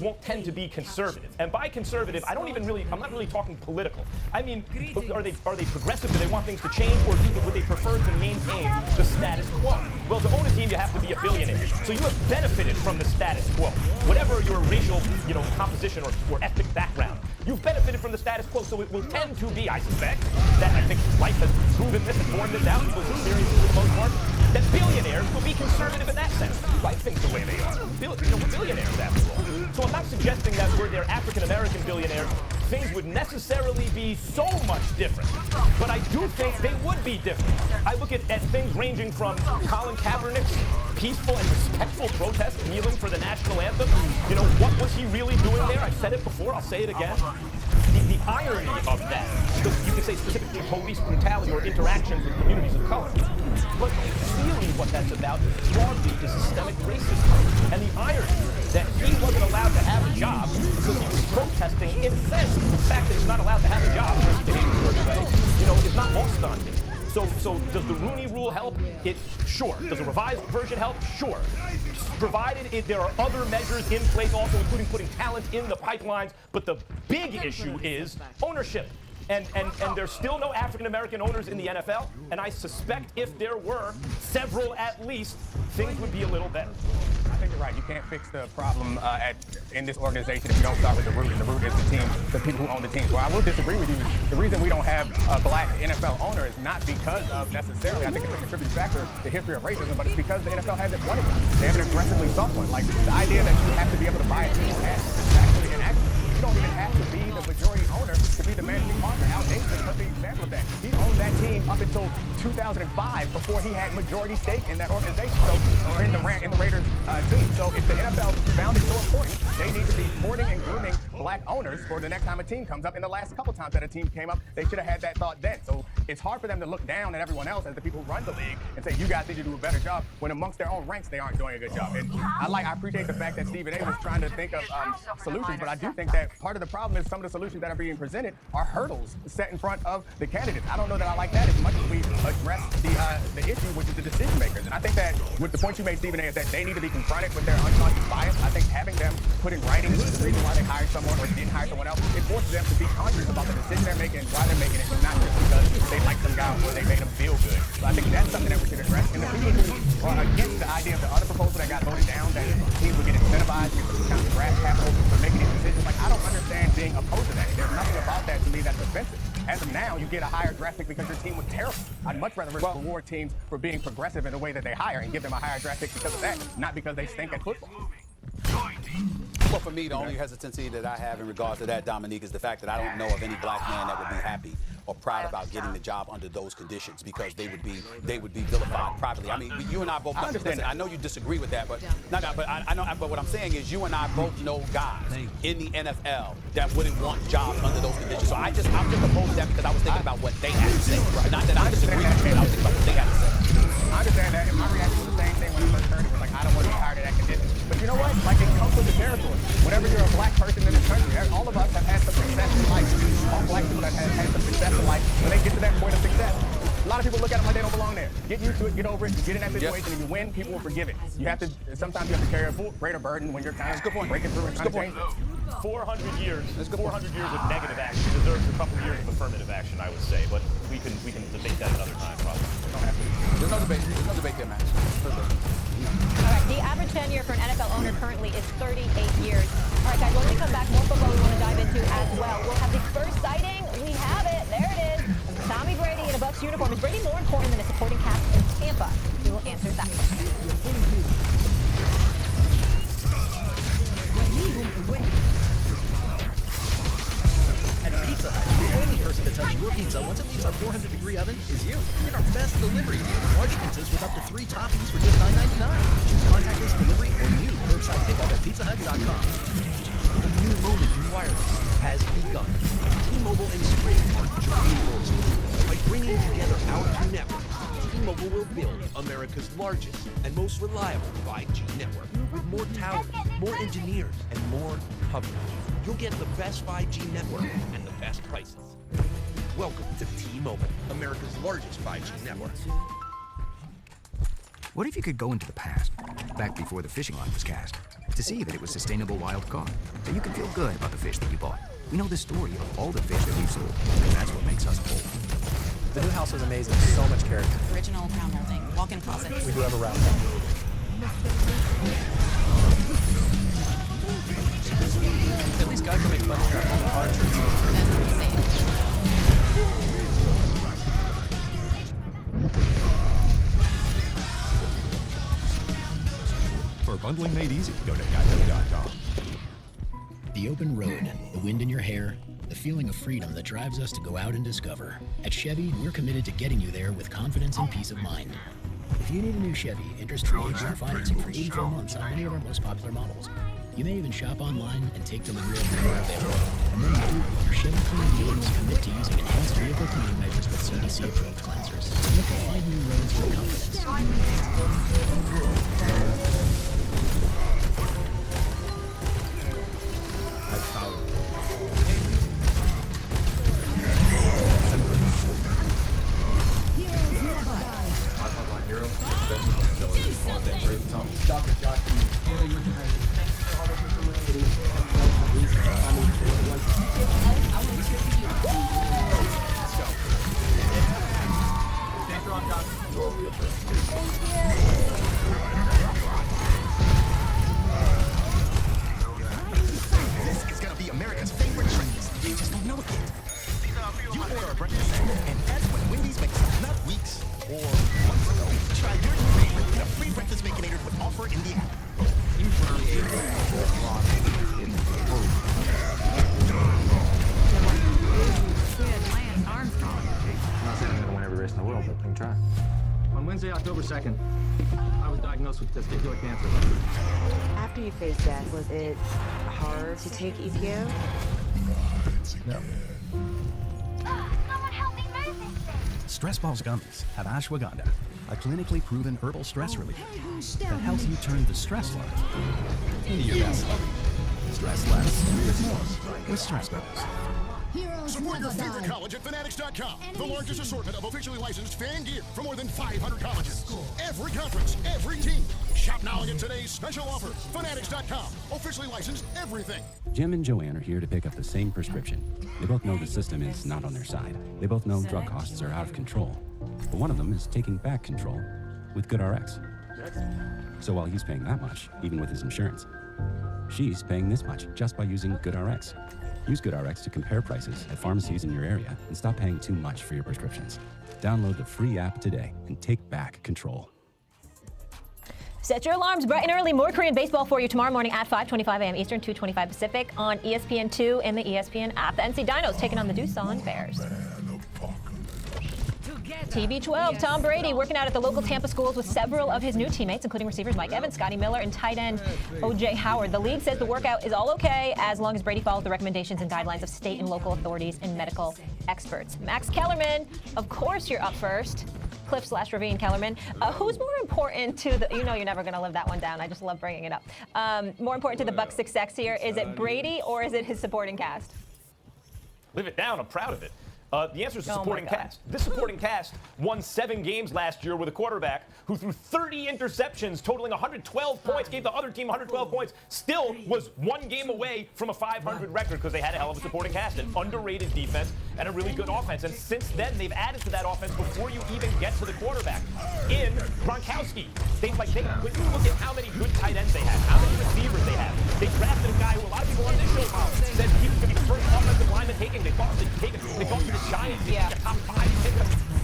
won't tend to be conservative. And by conservative, I'm not really talking political. I mean, are they progressive? Do they want things to change, or would they prefer to maintain the status quo? Well, to own a team, you have to be a billionaire. So you have benefited from the status quo. Whatever your racial, composition or ethnic background, you've benefited from the status quo. So it will tend to be, I suspect, that I think life has proven this and borne this out, people's experiences for the most part, that billionaires will be conservative in that sense. Like things the way they are. We're billionaires after all. So I'm not suggesting that were there African-American billionaires, things would necessarily be so much different. But I do think they would be different. I look at things ranging from Colin Kaepernick's peaceful and respectful protest, kneeling for the national anthem. What was he really doing there? I've said it before, I'll say it again. The irony of that, you could say specifically police brutality or interactions with communities of color. But really what that's about broadly is systemic racism. And the irony that he wasn't allowed to have a job because he was protesting in a sense the fact that he's not allowed to have a job because he behaved in a certain way, is not lost on me. So does the Rooney Rule help? Sure. Does a revised version help? Sure. Provided there are other measures in place also, including putting talent in the pipelines. But the big issue is ownership. And there's still no African-American owners in the NFL. And I suspect if there were several at least, things would be a little better. I think you're right. You can't fix the problem in this organization if you don't start with the root, and the root is the team, the people who own the teams. Well, I will disagree with you. The reason we don't have a black NFL owner is not because of necessarily, I think it's a contributing factor, the history of racism, but it's because the NFL hasn't wanted one. They haven't aggressively sought one. Like, the idea that you have to be able to buy a team is actually inaccurate. You don't even have to be the majority owner to be the managing partner. Al Davis is a perfect example of that. He owned that team up until 2005 before he had majority stake in that organization, or in the Raiders team. So if the NFL found it so important, they need to be supporting and grooming black owners for the next time a team comes up. And the last couple times that a team came up, they should have had that thought then. So it's hard for them to look down at everyone else as the people who run the league and say, you guys need to do a better job, when amongst their own ranks, they aren't doing a good job. And I appreciate the fact that Stephen A was trying to think of solutions, but I do think that part of the problem is some of the solutions that are being presented are hurdles set in front of the candidates. I don't know that I like that as much as we address the issue, which is the decision makers. And I think that with the point you made, Stephen A, is that they need to be confronted with their unconscious bias. I think having them put in writing the reason why they hired someone or didn't hire someone else, it forces them to be conscious about the decision they're making and why they're making it, not just because they like some guy or they made them feel good. So I think that's something that we should address. And the people who are against the idea of the other proposal that got voted down, that teams would get incentivized, get some kind of draft capital for making these decisions, like, I don't understand being opposed to that. There's nothing about that to me that's offensive. As of now, you get a higher draft pick because your team was terrible. I'd much rather reward teams for being progressive in the way that they hire and give them a higher draft pick because of that, not because they stink at football. Well, for me, the only hesitancy that I have in regards to that, Dominique, is the fact that I don't know of any black man that would be happy or proud about getting the job under those conditions, because they would be vilified privately. I mean, you and I both understand. I know you disagree with that, but I know. But what I'm saying is, you and I both know guys in the NFL that wouldn't want jobs under those conditions. So I'm just opposed to that because I was thinking about what they had to say. Not that I disagree with it, I was thinking about what they had to say. I understand that, and my reaction was the same thing when I first heard it. Was like, I don't want to be hired in that condition. But you know what? Like, it comes with the territory. Whenever you're a black person in this country, all of us have had some success in life. All black people have had some success in life. When they get to that point of success, a lot of people look at them like they don't belong there. Get used to it, get over it, get in that situation, and you win, people will forgive it. Sometimes you have to carry a greater burden when you're kind of breaking through and trying to change it. 400 years of negative action deserves a couple of years of affirmative action, I would say, but we can debate that another time, probably. There's no debate there, man. All right, the average tenure for an NFL owner currently is 38 years. All right, guys, when we come back, more football we want to dive into as well. We'll have the first sighting. We have it. There it is. Tommy Brady in a Bucs uniform. Is Brady more important than a supporting cast in Tampa? We will answer that question. At Pizza Hut, the only person to touch your pizza once it leaves our 400-degree oven is you. Get our best delivery deal. Large pizzas with up to 3 toppings for just $9.99. Choose contactless delivery or new curbside pickup at pizzahut.com. A new moment in wireless has begun. T-Mobile and Sprint are joining forces. By bringing together our two networks, T-Mobile will build America's largest and most reliable 5G network with more towers, more engineers, and more coverage. You'll get the best 5G network and the best prices. Welcome to T-Mobile, America's largest 5G network. What if you could go into the past, back before the fishing line was cast? to see that it was sustainable wild caught, so you can feel good about the fish that you bought. We know the story of all the fish that we've sold, and that's what makes us whole. The new house is amazing. So much character. Original crown molding, walk-in closet. We do have a wrap. At least God can make fun of hard truths. That's pretty safe. For bundling made easy, go to geico.com. The open road, the wind in your hair, the feeling of freedom that drives us to go out and discover. At Chevy, we're committed to getting you there with confidence and peace of mind. If you need a new Chevy, interest-free APR financing for 84 months on any of our most popular models. You may even shop online and take delivery of your car available. And then you do with your Chevy cleaning dealers commit to using enhanced vehicle cleaning measures with CDC-approved cleansers. Look to find new roads with confidence. This is gonna be America's favorite breakfast. You just don't know it yet. You order a breakfast, and that's when Wendy's makes up, not weeks or months ago. Try your new favorite with a free breakfast Baconator with offer in the app. Lance Armstrong. I'm not saying I'm gonna win every race in the world, but I can try. On Wednesday, October 2nd, I was diagnosed with testicular cancer. After you faced death, was it hard to take EPO? No. Someone help me move this thing! Stress Balls Gummies have ashwagandha, a clinically proven herbal stress reliever that helps you turn the stress level into your best. Stress less with Stress Balls. Support your favorite college at Fanatics.com. The largest assortment of officially licensed fan gear from more than 500 colleges. Every conference, every team. Shop now and get today's special offer. Fanatics.com. Officially licensed everything. Jim and Joanne are here to pick up the same prescription. They both know the system is not on their side. They both know drug costs are out of control. But one of them is taking back control with GoodRx. So while he's paying that much, even with his insurance, she's paying this much just by using GoodRx. Use GoodRx to compare prices at pharmacies in your area and stop paying too much for your prescriptions. Download the free app today and take back control. Set your alarms bright and early. More Korean baseball for you tomorrow morning at 5:25 a.m. Eastern, 2:25 Pacific on ESPN2 and the ESPN app. The NC Dinos taking on the Doosan Bears. TB12, Tom Brady working out at the local Tampa schools with several of his new teammates, including receivers Mike Evans, Scotty Miller, and tight end O.J. Howard. The league says the workout is all okay as long as Brady follows the recommendations and guidelines of state and local authorities and medical experts. Max Kellerman, of course you're up first. Cliff/Ravine Kellerman. Who's more important to the, you know you're never going to live that one down. I just love bringing it up. More important to the Bucs' success here, is it Brady or is it his supporting cast? Live it down. I'm proud of it. The answer is the supporting cast. This supporting cast won 7 games last year with a quarterback who threw 30 interceptions, totaling 112 points, gave the other team 112 points, still was 1 game away from a 500 record because they had a hell of a supporting cast, an underrated defense, and a really good offense. And since then, they've added to that offense before you even get to the quarterback. In Gronkowski, when you look at how many good tight ends they have, how many receivers they have, they drafted a guy who a lot of people on this show said he was going to be the first offensive lineman taken. They thought to the Giants, a top 5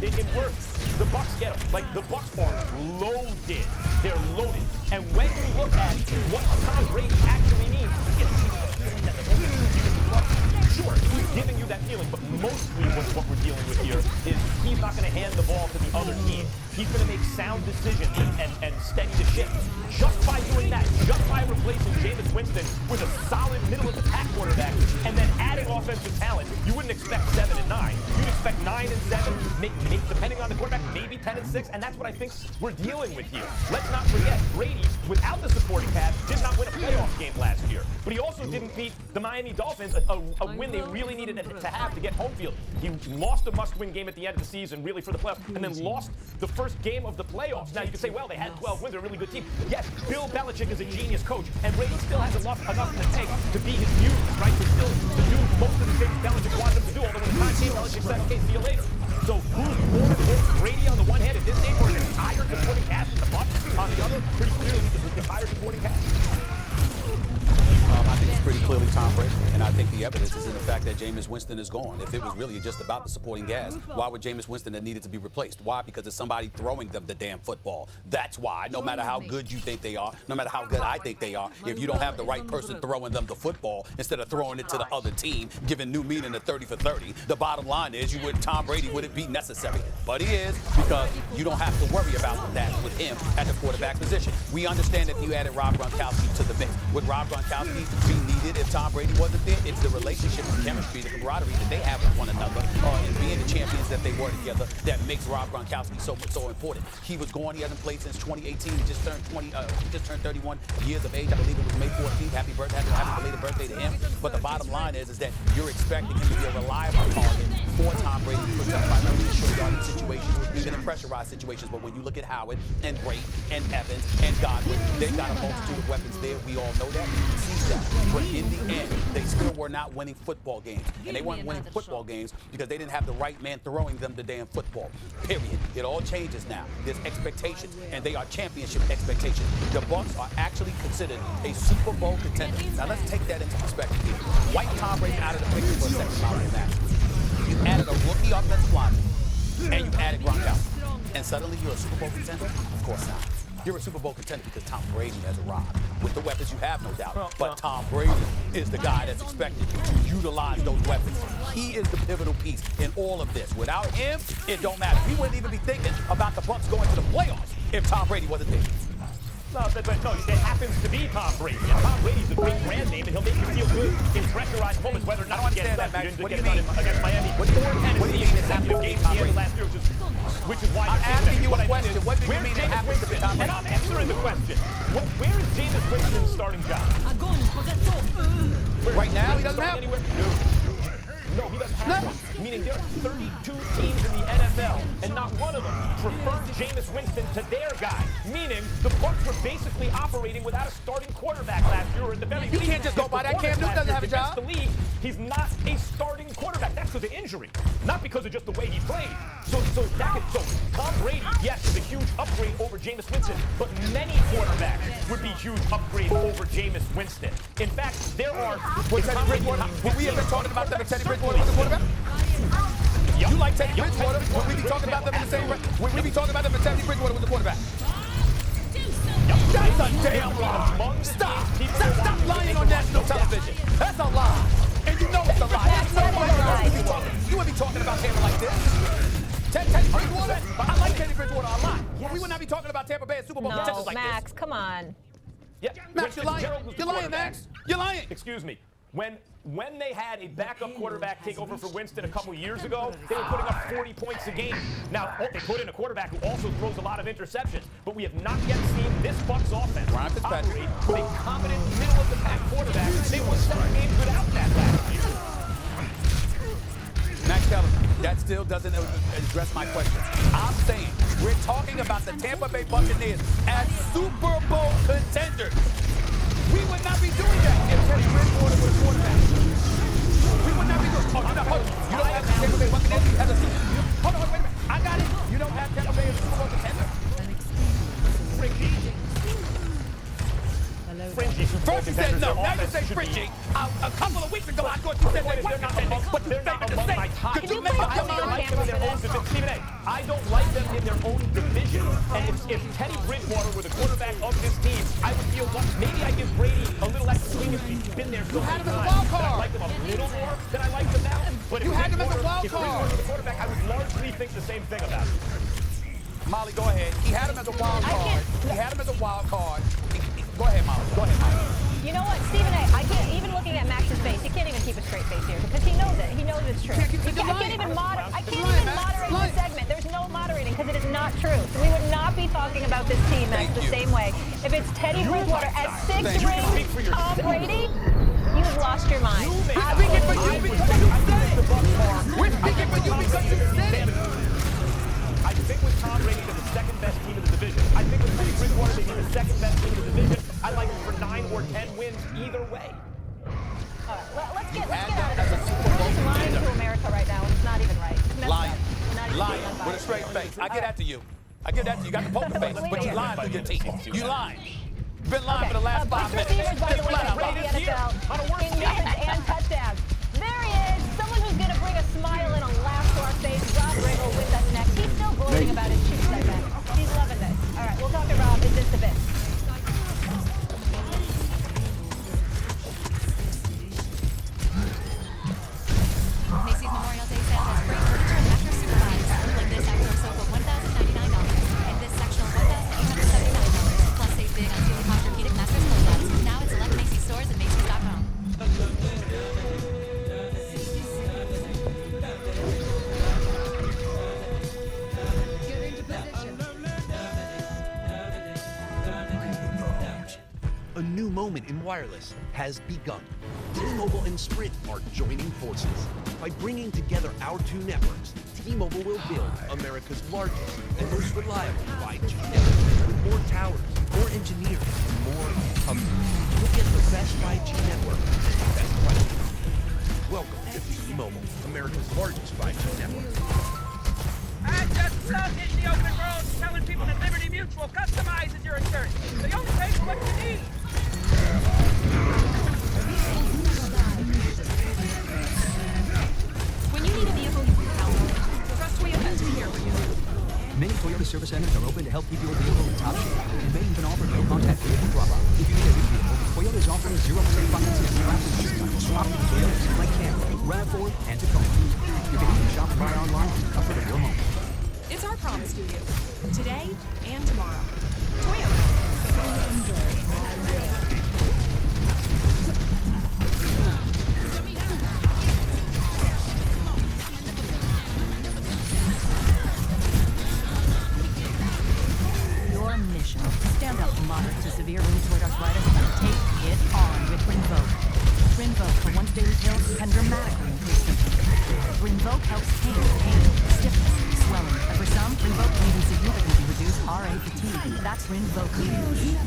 pick in worth. The Bucs get them. Like, the Bucs are loaded. They're loaded. And when you look at what Tom Brady actually needs, sure, he's giving you that feeling, but mostly what we're dealing with here is he's not going to hand the ball to the other team. He's going to make sound decisions and steady the ship. Just by doing that, just by replacing Jameis Winston with a solid middle-of-the-pack quarterback and then adding offensive talent, you wouldn't expect 7 and 9. You'd expect expect 9 and 7, depending on the quarterback, maybe 10 and 6, and that's what I think we're dealing with here. Let's not forget, Brady, without the supporting cast, did not win a playoff game last year, but he also didn't beat the Miami Dolphins, a win they really needed to have to get home field. He lost a must-win game at the end of the season, really for the playoffs, and then lost the first game of the playoffs. Now you can say, well, they had 12 wins, they're a really good team. Yes, Bill Belichick is a genius coach, and Brady still hasn't lost enough in the tank to be his muse, right? To still to do most of the things Belichick wanted him to do, although when the time came, Belichick said, okay, see you later. So who's more important, Brady on the one hand at this stage, or an entire supporting cast with the Bucs on the other? Pretty clearly, the entire supporting cast. I think it's pretty clearly Tom Brady, and I think the evidence is in the fact that Jameis Winston is gone. If it was really just about the supporting cast, why would Jameis Winston have needed to be replaced? Why? Because it's somebody throwing them the damn football. That's why. No matter how good you think they are, no matter how good I think they are, if you don't have the right person throwing them the football instead of throwing it to the other team, giving new meaning to 30 for 30, the bottom line is Tom Brady wouldn't be necessary. But he is, because you don't have to worry about that with him at the quarterback position. We understand if you added Rob Gronkowski to the mix. Would Rob Gronkowski be needed if Tom Brady wasn't there? It's the relationship, the chemistry, the camaraderie that they have with one another, and being the champions that they were together, that makes Rob Gronkowski so important. He was gone. He hasn't played since 2018. He just turned 31 years of age. I believe it was May 14th. Happy birthday, happy belated birthday to him. But the bottom line is that you're expecting him to be a reliable target for Tom Brady, primarily in short yardage situations, even in pressurized situations. But when you look at Howard and Brady and Evans and Godwin, they've got a multitude of weapons there. We all know that. We see that. But in the end, they still were not winning football games. And they weren't winning football games because they didn't have the right man throwing them the damn football. Period. It all changes now. There's expectations, and they are championship expectations. The Bucs are actually considered a Super Bowl contender. Now let's take that into perspective here. Wipe Tom Brady out of the picture for a second, Molly and Max. You added a rookie offensive lineman, and you added Gronkowski, and suddenly you're a Super Bowl contender? Of course not. You're a Super Bowl contender because Tom Brady has arrived. With the weapons you have, no doubt. But Tom Brady is the guy that's expected to utilize those weapons. He is the pivotal piece in all of this. Without him, it don't matter. We wouldn't even be thinking about the Bucs going to the playoffs if Tom Brady wasn't there. No, it happens to be Tom Brady. And Tom Brady's a great brand name, and he'll make you feel good in pressurized moments, whether or not you get it done. What do you mean? Against Miami. What do you mean it happens to be Tom Brady last year, which is why I'm asking you a question. What do you mean it happens to be Tom Brady? And I'm answering the question. Where is Jameis Winston's starting job? Right now, he doesn't have anywhere. No, he doesn't have one. Meaning there are 32 teams in the NFL, and not one of them preferred Jameis Winston to their guy. Meaning the Bucs were basically operating without a starting quarterback last year. Or at the very least, you can't just go by that. Cam Newton doesn't have a job. The league, he's not a starting quarterback. That's because of injury, not because of just the way he played. So Tom Brady, yes, is a huge upgrade over Jameis Winston, but many quarterbacks would be huge upgrades over Jameis Winston. In fact, there are. Would we have been talking about them if Teddy Bridgewater was the quarterback? Yep. You like Teddy Bridgewater? Would we be talking about them in the same way? Would we be talking about them if Teddy Bridgewater was the quarterback? That's a damn lie. Stop lying on national television. That's a lie. And you know it's a lie. There's no way you would be talking about Tampa like this. Teddy Bridgewater? I like Teddy Bridgewater a lot. Yes. We would not be talking about Tampa Bay and Super Bowl contenders like Max, this. come on. Yeah, Max, you're lying. You're lying, Max. You're lying. Excuse me. When they had a backup quarterback take over for Winston a couple years ago, they were putting up 40 points a game. Now, they put in a quarterback who also throws a lot of interceptions, but we have not yet seen this Bucs offense operate with a competent middle-of-the-pack quarterback. They won 7 games without that last year. Max Keller, that still doesn't address my question. I'm saying we're talking about the Tampa Bay Buccaneers as Super Bowl contenders. We would not be doing that if Teddy Bridgewater was a quarterback. We would not be doing. Oh, you don't have the Tampa Bay Buccaneers as a Super Bowl. Hold on, wait a minute. I got it. You don't have Tampa Bay as a Super Bowl contender. First you said no, now you say fringy. A couple of weeks ago I thought you said they were contending, but you're not the same. Could you make up your mind? Stephen A., I don't like them in their own division. And if Teddy Bridgewater were the quarterback of this team, I would feel maybe I give Brady a little extra swing if he's been there so many times. I like them a little more than I like them now. But if Bridgewater were the quarterback, I would largely think the same thing about him. Molly, go ahead. He had him as a wild card. He had him as a wild card. Go ahead, Molly. Go ahead, Molly. You know what, Stephen A., I can't, even looking at Max's face, he can't even keep a straight face here because he knows it. He knows it's true. I can't even moderate. I can't your mind. We're speaking for you because you said it. I think with Tom Brady, they're the second best team in the division. I think with Teddy Bridgewater, they'd be the second best team in the division. I like them for 9 or 10 wins either way. All right, well, let's get out of this. We're just lying to America right now, and it's not even right. It's messed Lying. up. We're not even Lying being with a unbiased. straight face. I give that to you. I give that to you. You got the poker face, but you lied to your team. You lied. You've been lying for the last 5 minutes. Receivers, by the way, Flat out that lying. led the NFL in yards and touchdowns. There he is, someone who's going to bring a smile and a laugh to our face. Rob Riggle with us next. He's still gloating about his Chiefs segment. He's loving this. All right, we'll talk to Rob in just a bit. Macy's Memorial Day sale has great furniture and mattress super buys, like this outdoor sofa, $1,099, and this sectional, $1,879. Plus, save big on Sealy Posturepedic mattress closeouts. Now at select Macy's stores and Macy's.com. A new moment in wireless has begun. T-Mobile and Sprint are joining forces. By bringing together our two networks, T-Mobile will build America's largest and most reliable 5G network with more towers, more engineers, and more companies. You'll get the best 5G network at the best price. Welcome to T-Mobile, America's largest 5G network. I just love hitting the open road telling people that Liberty Mutual customizes your insurance. So you only pay for what you need. When you need a vehicle you can count on, trust Toyota to be here for you. Many Toyota service centers are open to help keep your vehicle in top shape and may even offer no contact vehicle drop-off. If you need a new vehicle, Toyota is offering 0% financing for swapping Toyotas like Camry, RAV4, and Tacoma. You can even shop and buy online from the comfort of your home. It's our promise to you, today and tomorrow. Toyota. Your mission, stand up to moderate to severe rheumatoid arthritis and take it on with Rinvoq. Rinvoq for once daily pills can dramatically improve symptoms. Rinvoq helps pain, stiffness, swelling, and for some, Rinvoq can even significantly reduce RA fatigue. That's Rinvoq.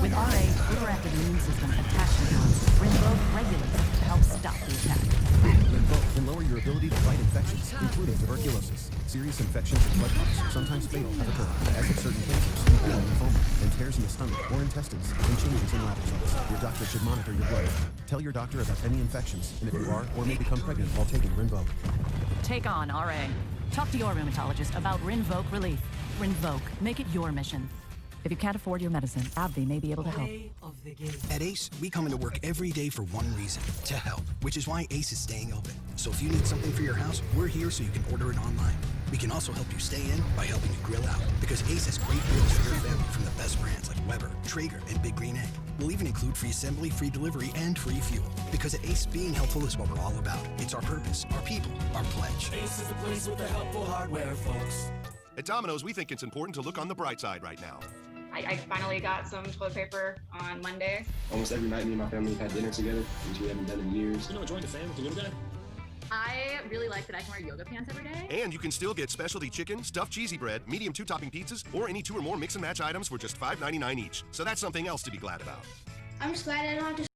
With RA, overactive immune system attached to drugs, Rinvoq regulates to help stop the attack. Rinvoq can lower your ability to fight infections, including tuberculosis. Serious infections and blood clots, sometimes fatal, have occurred, as in certain cancers, including lymphoma, and tears in the stomach or intestines, and changes in lab results. Your doctor should monitor your blood. Tell your doctor about any infections, and if you are or may become pregnant while taking Rinvoq. Take on RA. Talk to your rheumatologist about Rinvoq Relief. Rinvoq, make it your mission. If you can't afford your medicine, AbbVie may be able to help. At Ace, we come into work every day for one reason, to help, which is why Ace is staying open. So if you need something for your house, we're here so you can order it online. We can also help you stay in by helping you grill out, because Ace has great deals for your family from the best brands like Weber, Traeger, and Big Green Egg. We'll even include free assembly, free delivery, and free fuel. Because at Ace, being helpful is what we're all about. It's our purpose, our people, our pledge. Ace is the place with the helpful hardware, folks. At Domino's, we think it's important to look on the bright side right now. I finally got some toilet paper on Monday. Almost every night, me and my family have had dinner together, which we haven't done in years. You know, join the family with the little guy. I really like that I can wear yoga pants every day. And you can still get specialty chicken, stuffed cheesy bread, medium 2-topping pizzas, or any 2 or more mix and match items for just $5.99 each. So that's something else to be glad about. I'm just glad I don't have to